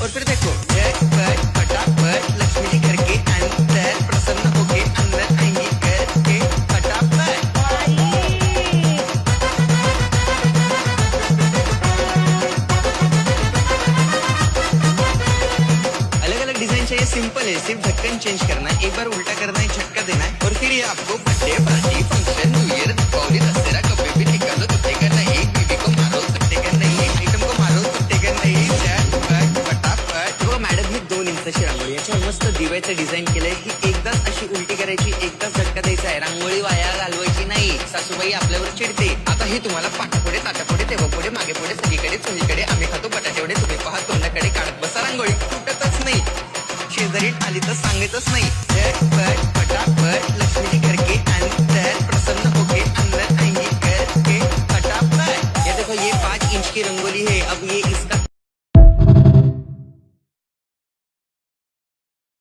और फिर देखो झटपट फटाफट लक्ष्मी जी घर के अंदर प्रसन्न होके अंदर आएंगी करके फटाफट। अलग अलग डिजाइन चाहिए, सिंपल है, सिर्फ ढक्कन चेंज करना है, एक बार उल्टा करना है, झटका देना है और फिर ये आपको birthday party function new year Deepavali Dussehra कभी भी निकालो कुत्ते का नहीं, बीवी को मारो कुत्ते का नहीं, आइटम को मारो कुत्ते का नहीं, झटपट फटाफट। हो मॅडम ही 2 इंचाची रांगोळी, याच्यावर मस्त दिव्याचं डिझाईन केलंय, ही एकदाच अशी उलटी करायची, एकदाच झटका द्यायचा आहे, रांगोळी वाया घालवायची नाही, सासूबाई आपल्यावर चिडते। आता ही तुम्हाला पाठापुढे ताटापुढे तेव्हापुढे मागे पुढे सगळीकडे चोहीकडे आम्ही खातो बटाटेवडे, तुम्ही पहा तोंडाकडे काढत बसा, रांगोळी तुटतच नाही, शेजारी आली तर सांगतच नाही, झटपट फटाफट लक्ष्मी जी घर के अंदर प्रसन्न हो